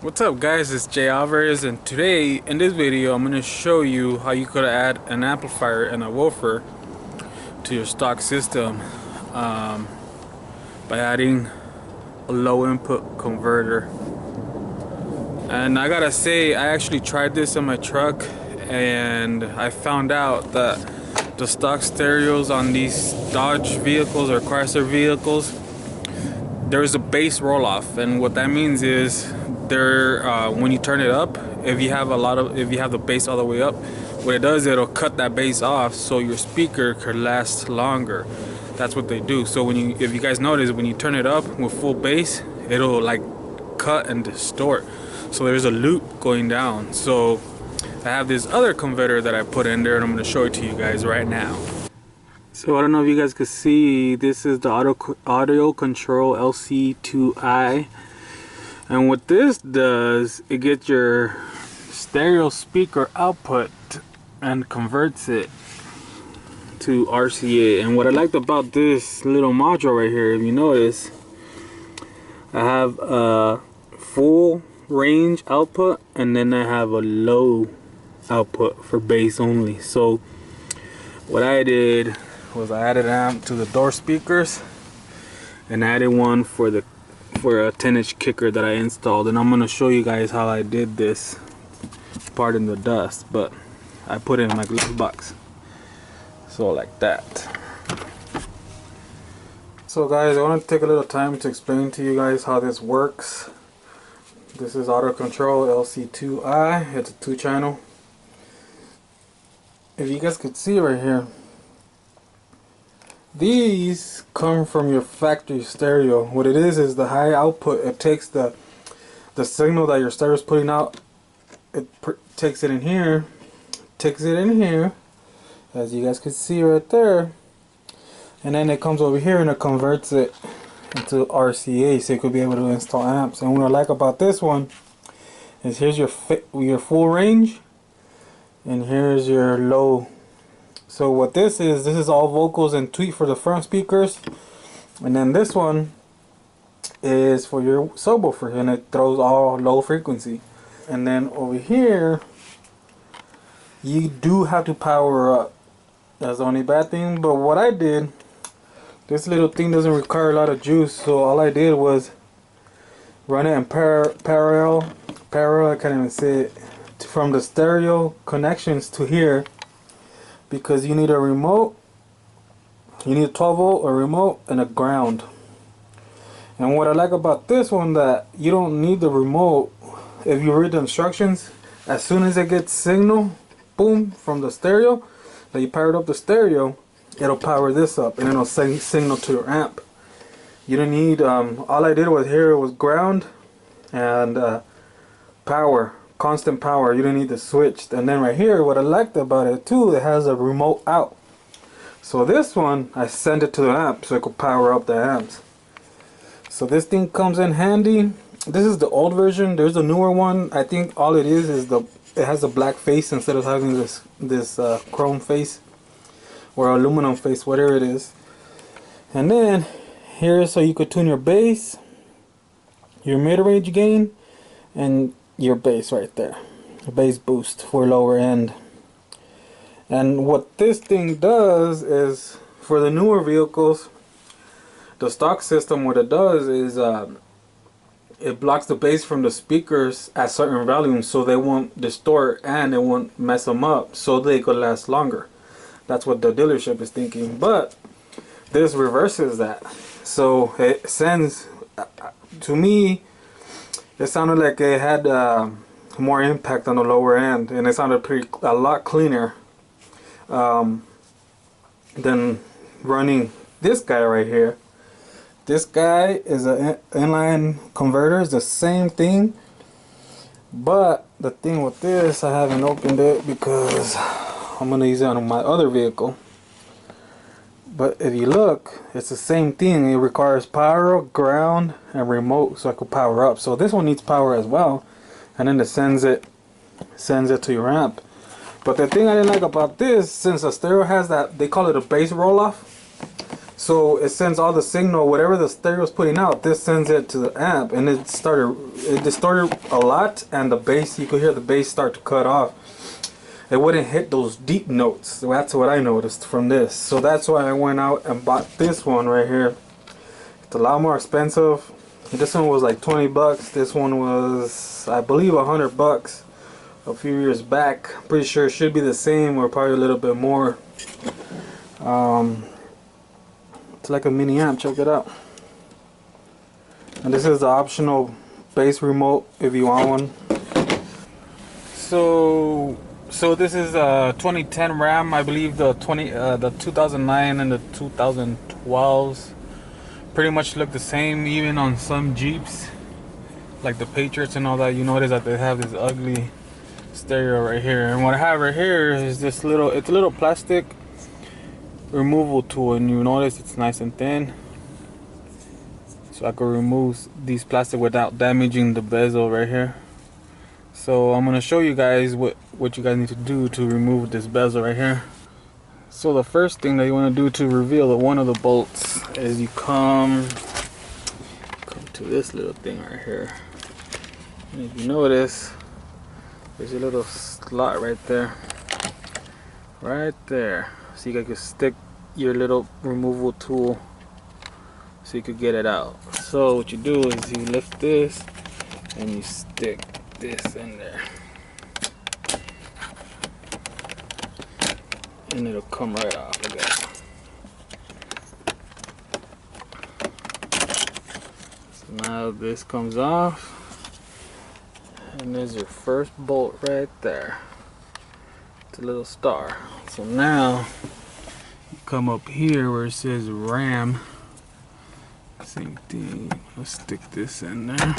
What's up guys, it's Jay Alvarez, and today in this video I'm going to show you how you could add an amplifier and a woofer to your stock system by adding a low input converter. And I gotta say, I actually tried this in my truck and I found out that the stock stereos on these Dodge vehicles or Chrysler vehicles, there's a bass roll off, and what that means is when you turn it up, if you have the bass all the way up, what it does, it'll cut that bass off so your speaker could last longer. That's what they do. So if you guys notice, when you turn it up with full bass, it'll like cut and distort, so there's a loop going down. So I have this other converter that I put in there, and I'm going to show it to you guys right now. So I don't know if you guys could see, this is the audio control LC2I, and what this does, it gets your stereo speaker output and converts it to RCA. And what I liked about this little module right here, if you notice, I have a full range output and then I have a low output for bass only. So what I did was I added an amp to the door speakers and added one for a 10-inch kicker that I installed, and I'm going to show you guys how I did this. Pardon the dust, but I put it in my glove box, so like that. So guys, I want to take a little time to explain to you guys how this works. This is auto control LC2I. It's a 2-channel. If you guys could see right here, these come from your factory stereo. What it is the high output. It takes the signal that your stereo is putting out, it takes it in here, as you guys can see right there, and then it comes over here and it converts it into RCA, so you could be able to install amps. And what I like about this one is here's your full range, and here's your low. So what this is all vocals and tweet for the front speakers, and then this one is for your subwoofer, and it throws all low frequency. And then over here you do have to power up. That's the only bad thing. But what I did, this little thing doesn't require a lot of juice, so all I did was run it in parallel, I can't even say it, from the stereo connections to here, because you need a remote, you need a 12 volt, a remote, and a ground. And what I like about this one, that you don't need the remote. If you read the instructions, as soon as it gets signal, boom, from the stereo, that you powered up the stereo, it'll power this up and it'll send signal to your amp. You don't need, all I did was here was ground and power, constant power. You don't need the switch. And then right here, what I liked about it too, it has a remote out. So this one, I send it to the amp so it could power up the amps. So this thing comes in handy. This is the old version. There's a newer one. I think all it is it has a black face instead of having this chrome face or aluminum face, whatever it is. And then here, so you could tune your bass, your mid-range gain, and your bass right there, a bass boost for lower end. And what this thing does is, for the newer vehicles, the stock system, what it does is it blocks the bass from the speakers at certain volumes, so they won't distort and it won't mess them up, so they could last longer. That's what the dealership is thinking. But this reverses that. So it sends, to me, it sounded like it had more impact on the lower end, and it sounded a lot cleaner than running this guy right here. This guy is an inline converter. It's the same thing, but the thing with this, I haven't opened it because I'm gonna use it on my other vehicle. But if you look, it's the same thing. It requires power, ground, and remote, so I could power up. So this one needs power as well, and then it sends it to your amp. But the thing I didn't like about this, since the stereo has that, they call it a bass roll off. So it sends all the signal, whatever the stereo's putting out, this sends it to the amp, and it distorted a lot, and the bass, you could hear the bass start to cut off. It wouldn't hit those deep notes. So that's what I noticed from this. So that's why I went out and bought this one right here. It's a lot more expensive. This one was like 20 bucks. This one was, I believe, 100 bucks a few years back. Pretty sure it should be the same or probably a little bit more. It's like a mini amp. Check it out. And this is the optional bass remote if you want one. So this is a 2010 Ram. I believe the 2009 and the 2012s pretty much look the same, even on some Jeeps like the Patriots and all that. You notice that they have this ugly stereo right here, and what I have right here is this little, it's a little plastic removal tool, and you notice it's nice and thin, so I can remove these plastic without damaging the bezel right here. So I'm gonna show you guys what you guys need to do to remove this bezel right here. So the first thing that you want to do to reveal one of the bolts is you come to this little thing right here, and if you notice, there's a little slot right there, so you guys can stick your little removal tool so you could get it out. So what you do is you lift this and you stick this in there, and it'll come right off. Look at that. So now this comes off, and there's your first bolt right there. It's a little star. So now you come up here where it says RAM. Same thing. Let's stick this in there.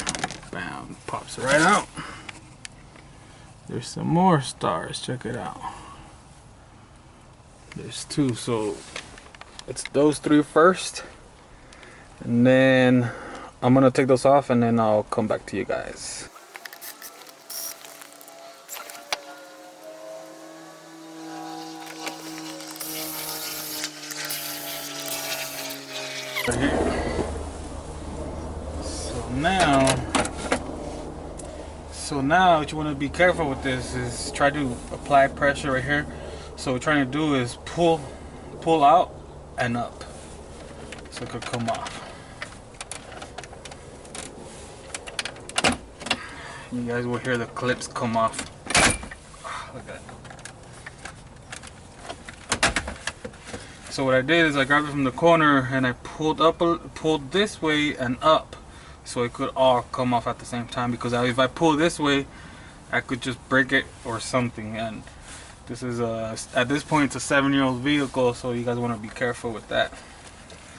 Bam, pops right out. There's some more stars. Check it out. There's two. So it's those three first, and then I'm gonna take those off, and then I'll come back to you guys. So now what you want to be careful with this is try to apply pressure right here. So what we're trying to do is pull out and up so it could come off. You guys will hear the clips come off. Look at that. So what I did is I grabbed it from the corner and I pulled this way and up, so it could all come off at the same time, because if I pull this way I could just break it or something. And this is at this point it's a 7-year-old vehicle, so you guys want to be careful with that.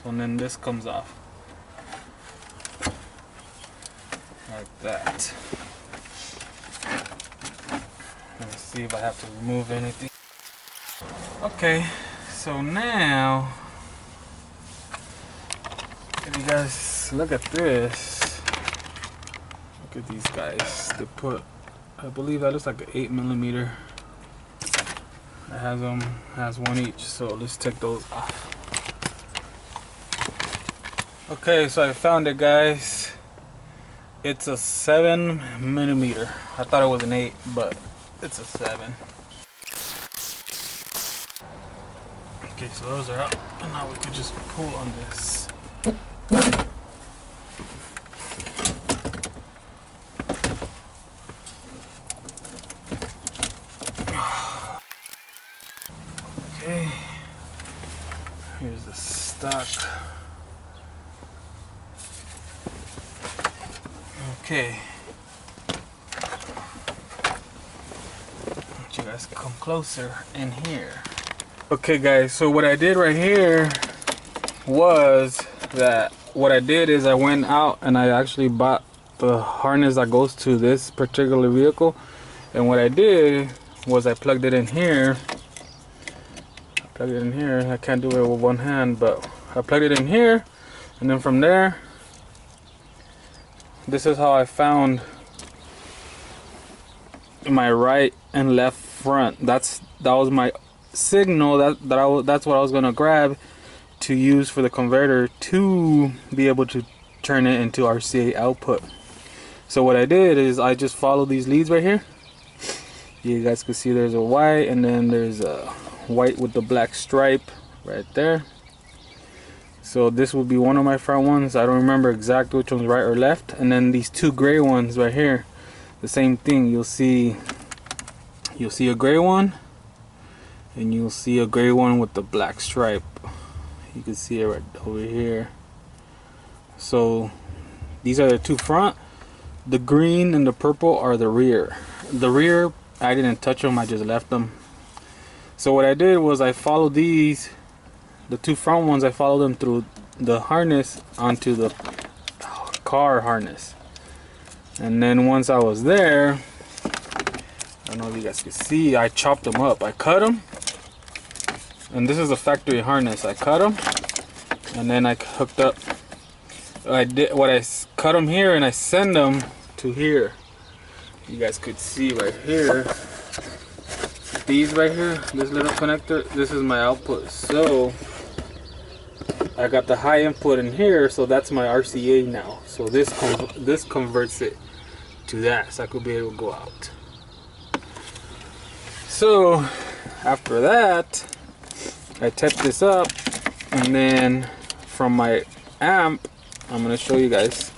So, and then this comes off like that. Let's see if I have to remove anything. Okay, so now if you guys look at this, look at these guys. They put, I believe that looks like an 8mm. It has one each. So let's take those off. Okay, so I found it, guys. It's a 7mm. I thought it was an 8, but it's a 7. Okay, so those are out, and now we could just pull on this. Okay, here's the stock. Okay, let you guys come closer in here. Okay guys, so what I did right here was that what I did is I went out and I actually bought the harness that goes to this particular vehicle, and what I did was I plugged it in here. I can't do it with one hand, but I plugged it in here, and then from there, this is how I found my right and left front. That was my signal. That's what I was gonna grab to use for the converter to be able to turn it into RCA output. So what I did is I just followed these leads right here. You guys can see there's a white, and then there's a white with the black stripe right there. So this would be one of my front ones. I don't remember exactly which one's right or left. And then these two gray ones right here, the same thing. You'll see a gray one, and you'll see a gray one with the black stripe. You can see it right over here. So these are the two front. The green and the purple are the rear. The rear, I didn't touch them, I just left them. So what I did was I followed these, the two front ones, I followed them through the harness onto the car harness. And then once I was there, I don't know if you guys can see, I chopped them up. I cut them, and this is a factory harness. I cut them, and then I hooked up. I cut them here, and I send them to here. You guys could see right here. These right here, this little connector, this is my output. So I got the high input in here, so that's my RCA now. So this converts it to that, so I could be able to go out. So after that, I taped this up, and then from my amp, I'm gonna show you guys.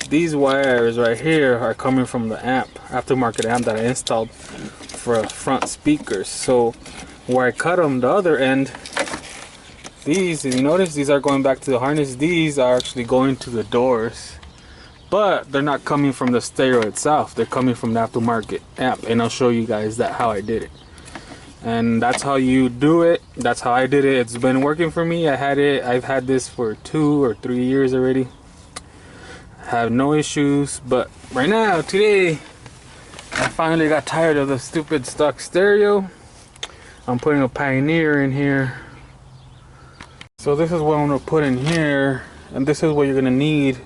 These wires right here are coming from the amp, aftermarket amp that I installed for front speakers. So where I cut them, the other end, these, if you notice, these are going back to the harness. These are actually going to the doors, but they're not coming from the stereo itself. They're coming from the aftermarket amp, and I'll show you guys that how I did it. And that's how you do it. That's how I did it. It's been working for me. I've had this for 2 or 3 years already. Have no issues. But right now, today, I finally got tired of the stupid stock stereo. I'm putting a Pioneer in here. So this is what I'm gonna put in here, and this is what you're gonna need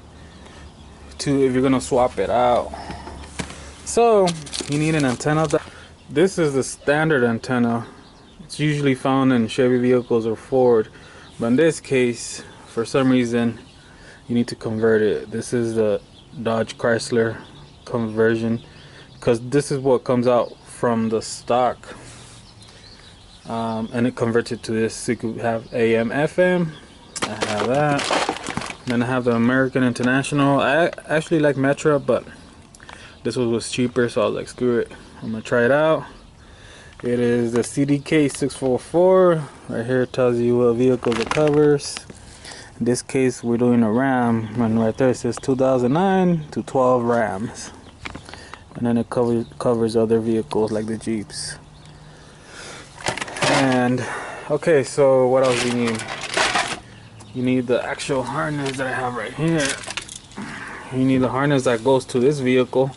if you're gonna swap it out. So you need an antenna. This is the standard antenna. It's usually found in Chevy vehicles or Ford, but in this case, for some reason, you need to convert it. This is the Dodge Chrysler conversion, because this is what comes out from the stock, and it converts it to this. So you could have AM, FM. I have that. Then I have the American International. I actually like Metro, but this one was cheaper, so I was like, screw it, I'm gonna try it out. It is the CDK 644. Right here it tells you what vehicles it covers. In this case, we're doing a Ram, and right there it says 2009 to 12 Rams. And then it covers other vehicles like the Jeeps. And okay, so what else do you need? You need the actual harness that I have right here. You need the harness that goes to this vehicle.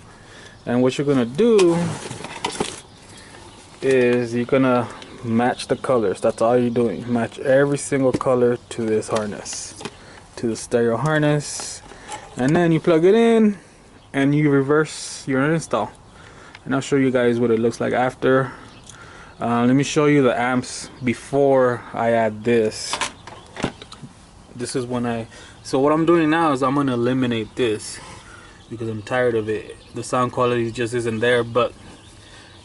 And what you're gonna do is you're gonna match the colors. That's all you're doing. Match every single color to this harness, to the stereo harness, and then you plug it in and you reverse your install. And I'll show you guys what it looks like after. Let me show you the amps before I add this. This is when so what I'm doing now is I'm gonna eliminate this because I'm tired of it. The sound quality just isn't there. But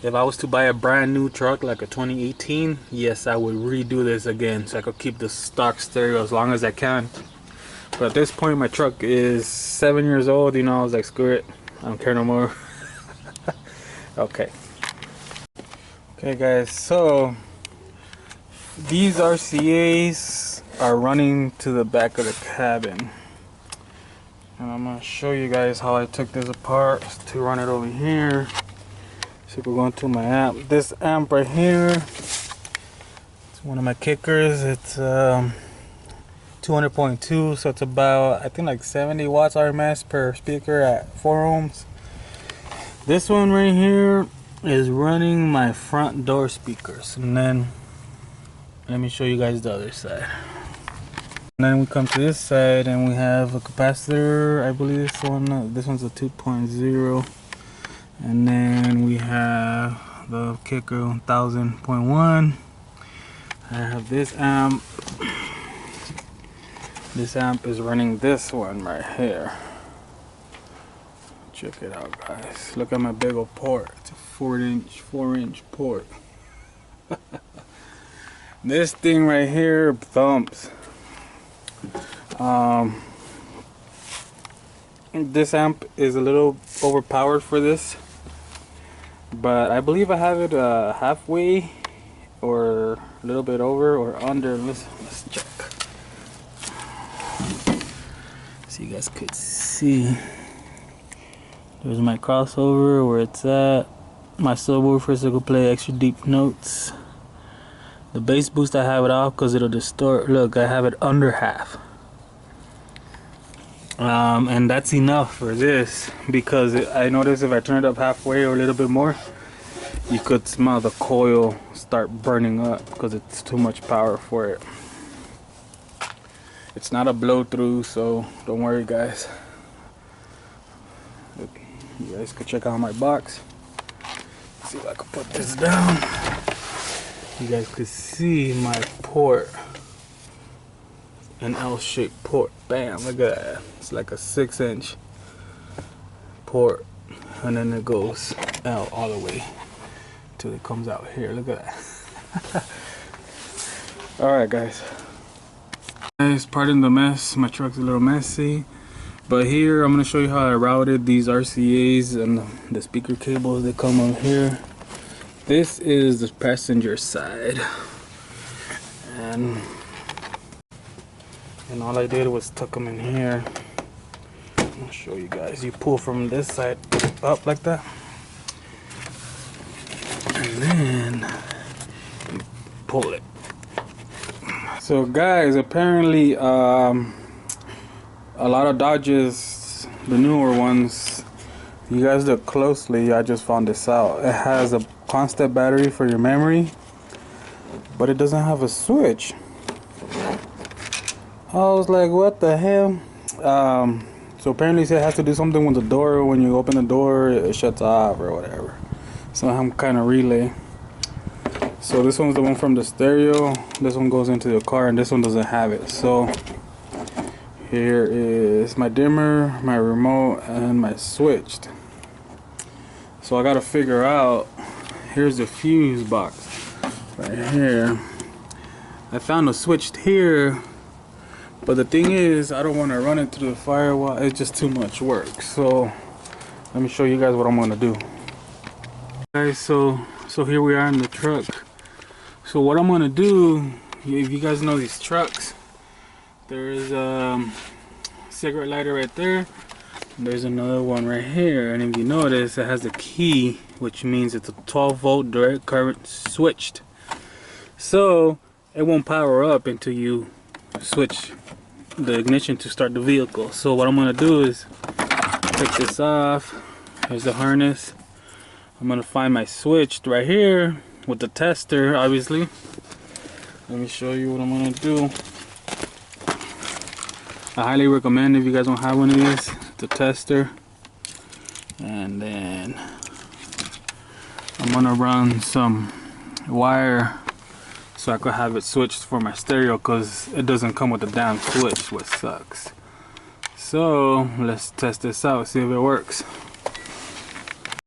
if I was to buy a brand new truck like a 2018, yes, I would redo this again so I could keep the stock stereo as long as I can. But at this point, my truck is 7 years old. You know, I was like, screw it, I don't care no more. Okay guys, so these RCAs are running to the back of the cabin, and I'm gonna show you guys how I took this apart to run it over here. So we're going to my amp. This amp right here, it's one of my kickers. It's 200.2, so it's about, I think, like 70 watts RMS per speaker at 4 ohms. This one right here is running my front door speakers. And then let me show you guys the other side. And then we come to this side and we have a capacitor. I believe this one's a 2.0. And then we have the kicker 1000.1. I have this amp. This amp is running this one right here. Check it out, guys. Look at my big old port. It's a 4-inch port. This thing right here thumps. This amp is a little overpowered for this, but I believe I have it halfway or a little bit over or under. Let's check. So you guys could see. There's my crossover where it's at. My subwoofer so I could play extra deep notes. The bass boost I have it off because it'll distort. Look, I have it under half. And that's enough for this because I noticed if I turn it up halfway or a little bit more, you could smell the coil start burning up because it's too much power for it. It's not a blow through, so don't worry, guys. Look, you guys could check out my box. Let's see if I can put this down. You guys could see my port. An L-shaped port. Bam, look at that. It's like a 6-inch port, and then it goes L all the way till it comes out here. Look at that. Alright, guys, pardon the mess. My truck's a little messy, but here I'm gonna show you how I routed these RCAs and the speaker cables that come on here. This is the passenger side, and all I did was tuck them in here. I'll show you guys. You pull from this side up like that, and then you pull it. So guys, apparently a lot of Dodges, the newer ones, you guys look closely, I just found this out. It has a constant battery for your memory, but it doesn't have a switch. I was like, what the hell? So apparently it has to do something with the door. When you open the door, it shuts off or whatever. Some kind of relay. So this one's the one from the stereo. This one goes into the car, and this one doesn't have it. So here is my dimmer, my remote, and my switch. So I gotta figure out. Here's the fuse box right here. I found a switch here. But the thing is, I don't want to run into the firewall. It's just too much work. So let me show you guys what I'm gonna do. Guys, so here we are in the truck. So what I'm gonna do, if you guys know these trucks, there's a cigarette lighter right there. There's another one right here, and if you notice, it has a key, which means it's a 12-volt direct current switched. So it won't power up until you switch the ignition to start the vehicle. So what I'm gonna do is take this off. Here's the harness. I'm gonna find my switch right here with the tester, obviously. Let me show you what I'm gonna do. I highly recommend, if you guys don't have one of these, the tester. And then I'm gonna run some wire so I could have it switched for my stereo, because it doesn't come with a damn switch, which sucks. So let's test this out, see if it works.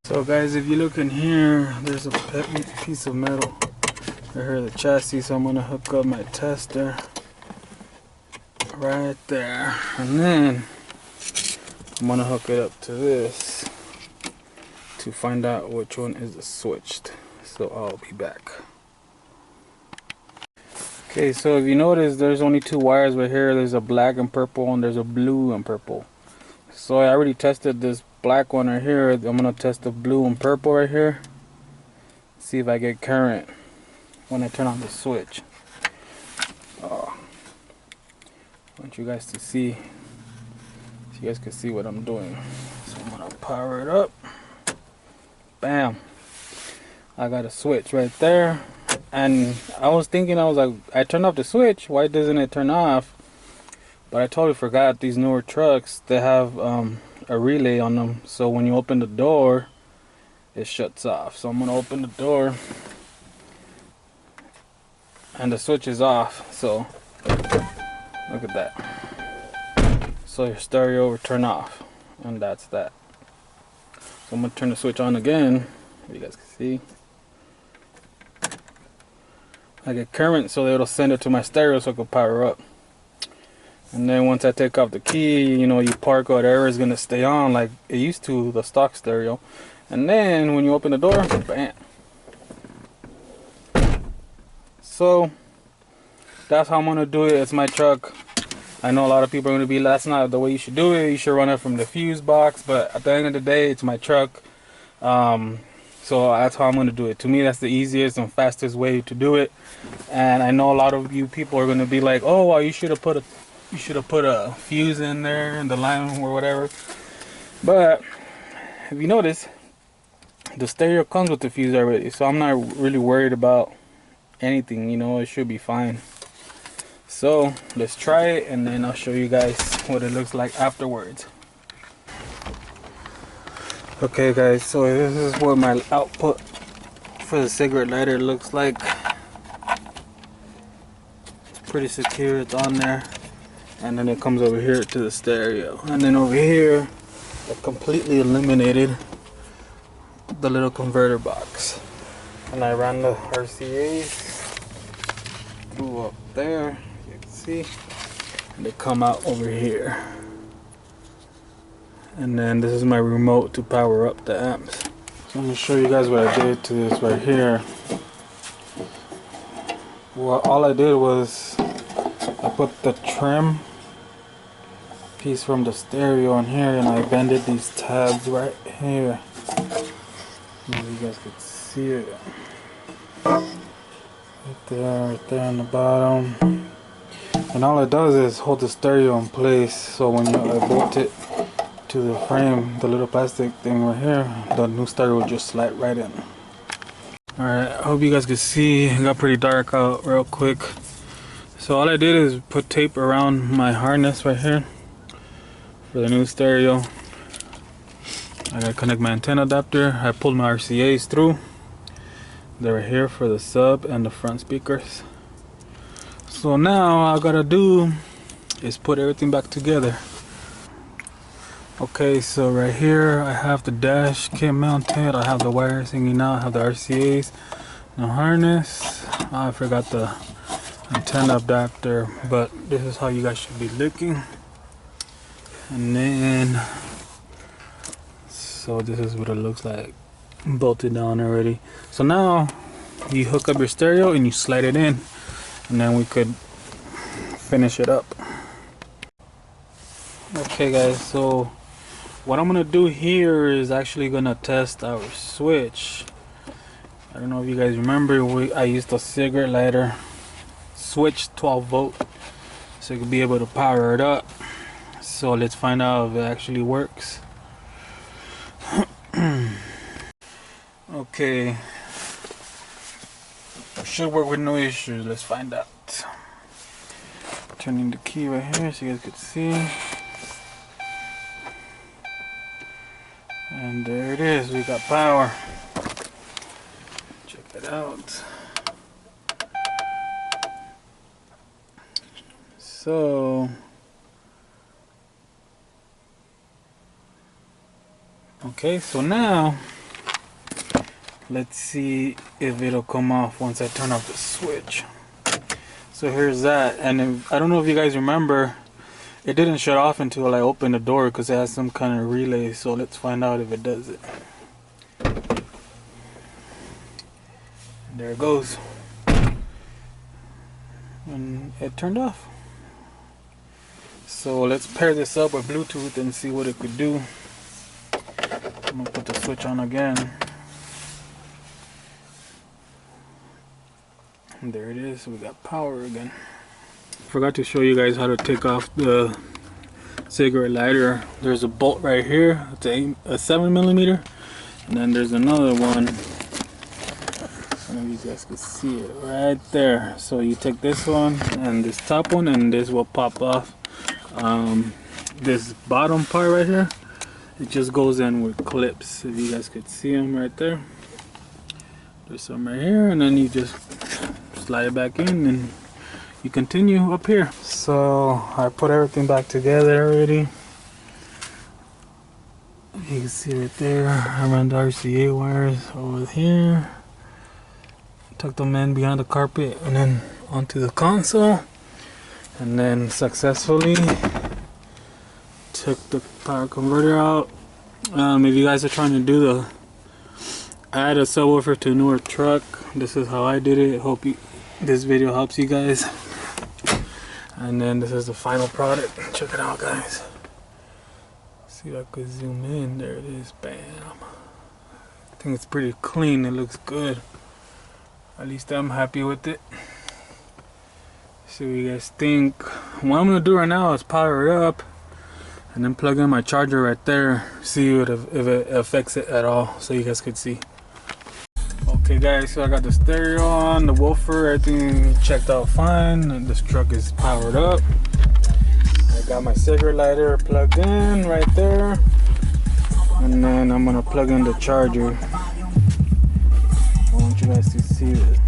So guys, if you look in here, there's a piece of metal right here, the chassis. So I'm gonna hook up my tester right there, and then I'm gonna hook it up to this to find out which one is switched. So I'll be back. Okay, so if you notice, there's only two wires right here. There's a black and purple, and there's a blue and purple. So I already tested this black one right here. I'm gonna test the blue and purple right here. See if I get current when I turn on the switch. I want you guys to see, so you guys can see what I'm doing. So I'm gonna power it up. Bam! I got a switch right there. And I was thinking, I turned off the switch, why doesn't it turn off? But I totally forgot, these newer trucks, they have a relay on them, so when you open the door, it shuts off. So I'm gonna open the door, and the switch is off. So look at that. so your stereo will turn off, and that's that. So I'm gonna turn the switch on again, so you guys can see. I get current, so it'll send it to my stereo so it can power up. And then once I take off the key, you know, you park or whatever is gonna stay on like it used to, the stock stereo. And then when you open the door, bam. So that's how I'm gonna do it. It's my truck. I know a lot of people are gonna be, that's not the way you should do it. You should run it from the fuse box, but at the end of the day, it's my truck. So that's how I'm gonna do it. To me, that's the easiest and fastest way to do it. And I know a lot of you people are gonna be like, oh well, you should have put a fuse in there in the line or whatever. But if you notice, the stereo comes with the fuse already, so I'm not really worried about anything, you know, it should be fine. So let's try it, and then I'll show you guys what it looks like afterwards. Okay guys, so this is what my output for the cigarette lighter looks like. It's pretty secure, it's on there. And then it comes over here to the stereo. And then over here, I completely eliminated the little converter box. And I ran the RCAs through up there, you can see. And they come out over here. And then this is my remote to power up the amps. So I'm going to show you guys what I did to this right here. Well, all I did was I put the trim piece from the stereo on here, and I bended these tabs right here. Maybe you guys could see it. Right there on the bottom. And all it does is hold the stereo in place, so when I bolt it to the frame, the little plastic thing right here, the new stereo will just slide right in. Alright, I hope you guys can see. It got pretty dark out real quick. So all I did is put tape around my harness right here for the new stereo. I gotta connect my antenna adapter. I pulled my RCAs through. They're here for the sub and the front speakers. So now all I gotta do is put everything back together. Okay, so right here I have the dash kit mounted. I have the wires hanging out. I have the RCAs, the harness. I forgot the antenna adapter, but this is how you guys should be looking. And then, so this is what it looks like, bolted down already. So now you hook up your stereo and you slide it in, and then we could finish it up. Okay guys, so what I'm gonna do here is actually gonna test our switch. I don't know if you guys remember, I used a cigarette lighter switch 12 volt so you can be able to power it up. So let's find out if it actually works. Okay, should work with no issues. Let's find out. Turning the key right here so you guys could see. And there it is, we got power. Check it out. So, okay, so now let's see if it'll come off once I turn off the switch. So here's that, and if, I don't know if you guys remember, it didn't shut off until I opened the door because it has some kind of relay. So let's find out if it does it. There it goes. And it turned off. So let's pair this up with Bluetooth and see what it could do. I'm gonna put the switch on again. And there it is, we got power again. Forgot to show you guys how to take off the cigarette lighter. There's a bolt right here. It's a 7mm, and then there's another one. I don't know if you guys can see it right there. So you take this one and this top one, and this will pop off. This bottom part right here, it just goes in with clips. If you guys could see them right there. There's some right here, and then you just slide it back in and you continue up here. So So I put everything back together already. You can see right there, I ran the RCA wires over here, tucked them in behind the carpet and then onto the console, and then successfully took the power converter out. If you guys are trying to do the add a subwoofer to a newer truck, this is how I did it. Hope this video helps you guys. And then this is the final product. Check it out, guys. See if I could zoom in. There it is. Bam. I think it's pretty clean. It looks good. At least I'm happy with it. See what you guys think. What I'm gonna do right now is power it up and then plug in my charger right there. See if it affects it at all, so you guys could see. Okay guys, so I got the stereo on, the woofer, everything checked out fine, and this truck is powered up. I got my cigarette lighter plugged in right there, and then I'm gonna plug in the charger. I want you guys to see this.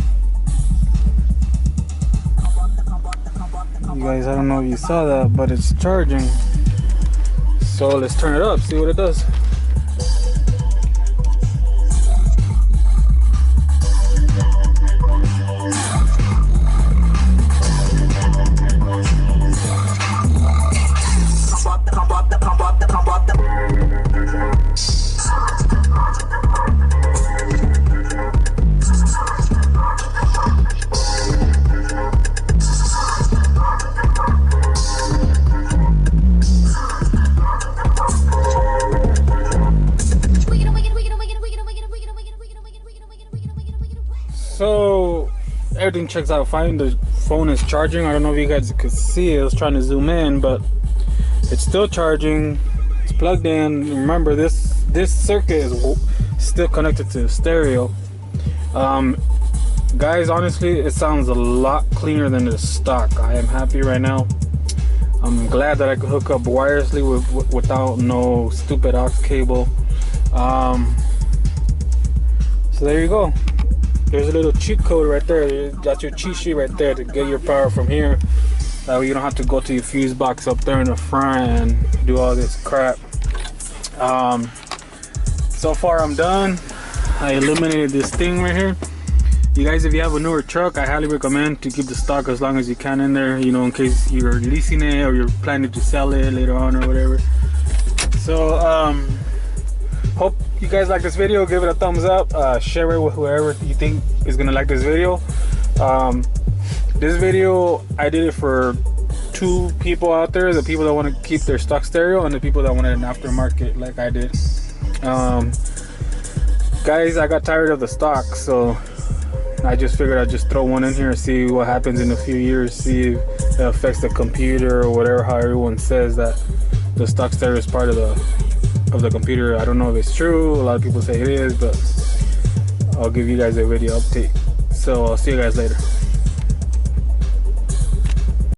You guys, I don't know if you saw that, but it's charging. So let's turn it up, see what it does. So everything checks out fine. The phone is charging. I don't know if you guys could see it. I was trying to zoom in, but it's still charging. It's plugged in. Remember, this circuit is still connected to the stereo. Guys, honestly, it sounds a lot cleaner than the stock. I am happy right now. I'm glad that I could hook up wirelessly without no stupid aux cable. So there you go. There's a little cheat code right there. That's your cheat sheet right there to get your power from here. That way you don't have to go to your fuse box up there in the front and do all this crap. So far I'm done. I eliminated this thing right here. You guys, if you have a newer truck, I highly recommend to keep the stock as long as you can in there, you know, in case you're leasing it or you're planning to sell it later on or whatever. So hope you guys like this video. Give it a thumbs up, share it with whoever you think is gonna like this video. This video, I did it for two people out there: the people that want to keep their stock stereo and the people that wanted an aftermarket like I did. Guys, I got tired of the stock, so I just figured I'd just throw one in here and see what happens in a few years, see if it affects the computer or whatever, how everyone says that the stock stereo is part of the computer. I don't know if it's true. A lot of people say it is, but I'll give you guys a video update. So I'll see you guys later.